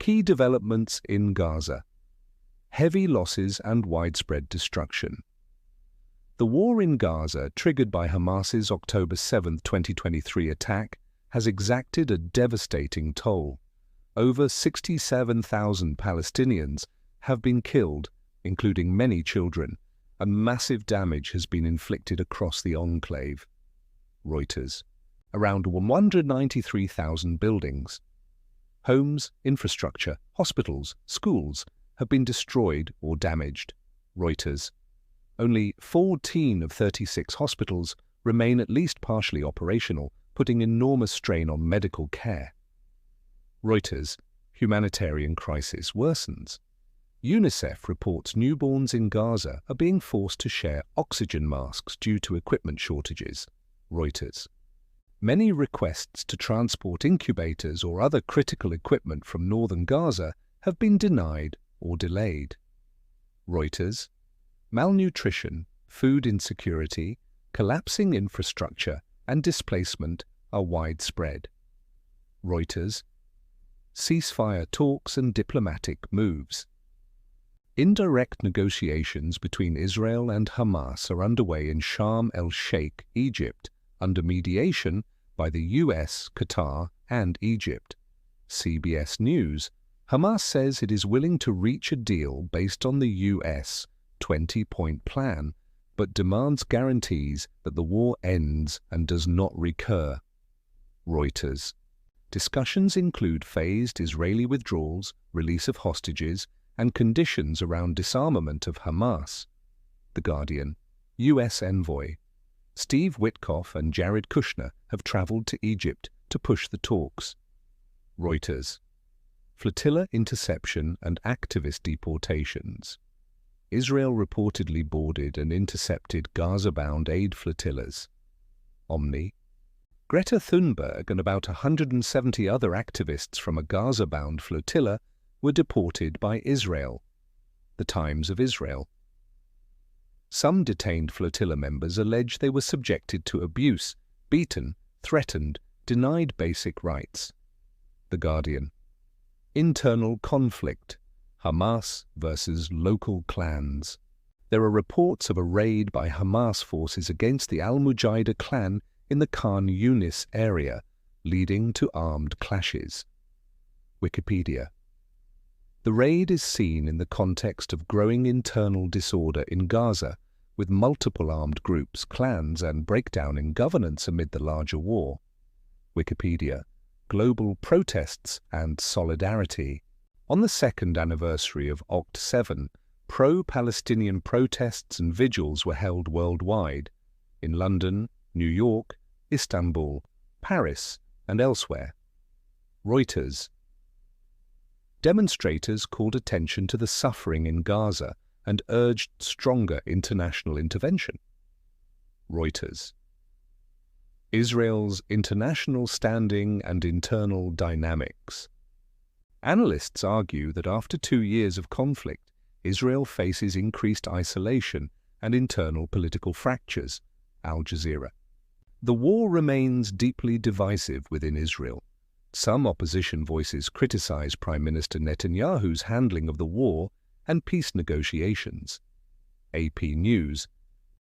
Key developments in Gaza. Heavy losses and widespread destruction. The war in Gaza, triggered by Hamas's October 7, 2023 attack, has exacted a devastating toll. Over 67,000 Palestinians have been killed, including many children, and massive damage has been inflicted across the enclave. Reuters. Around 193,000 buildings, homes, infrastructure, hospitals, schools have been destroyed or damaged. Reuters. Only 14 of 36 hospitals remain at least partially operational, putting enormous strain on medical care. Reuters. Humanitarian crisis worsens. UNICEF reports newborns in Gaza are being forced to share oxygen masks due to equipment shortages. Reuters. Many requests to transport incubators or other critical equipment from northern Gaza have been denied or delayed. Reuters. Malnutrition, food insecurity, collapsing infrastructure, and displacement are widespread. Reuters. Ceasefire talks and diplomatic moves. Indirect negotiations between Israel and Hamas are underway in Sharm el-Sheikh, Egypt, under mediation by the US, Qatar, and Egypt. CBS News. Hamas says it is willing to reach a deal based on the US 20-point plan, but demands guarantees that the war ends and does not recur. Reuters. Discussions include phased Israeli withdrawals, release of hostages, and conditions around disarmament of Hamas. The Guardian. US envoy Steve Witkoff and Jared Kushner have traveled to Egypt to push the talks. Reuters. Flotilla interception and activist deportations. Israel reportedly boarded and intercepted Gaza-bound aid flotillas. Omni. Greta Thunberg and about 170 other activists from a Gaza-bound flotilla were deported by Israel. The Times of Israel. Some detained flotilla members allege they were subjected to abuse, beaten, threatened, denied basic rights. The Guardian. Internal conflict. Hamas versus local clans. There are reports of a raid by Hamas forces against the Al-Mujahideen clan in the Khan Yunis area, leading to armed clashes. Wikipedia. The raid is seen in the context of growing internal disorder in Gaza, with multiple armed groups, clans, and breakdown in governance amid the larger war. Wikipedia. Global protests and solidarity. On the second anniversary of Oct 7, pro-Palestinian protests and vigils were held worldwide, in London, New York, Istanbul, Paris, and elsewhere. Reuters. Demonstrators called attention to the suffering in Gaza and urged stronger international intervention. Reuters. Israel's international standing and internal dynamics. Analysts argue that after 2 years of conflict, Israel faces increased isolation and internal political fractures. Al Jazeera. The war remains deeply divisive within Israel. Some opposition voices criticize Prime Minister Netanyahu's handling of the war and peace negotiations. AP News.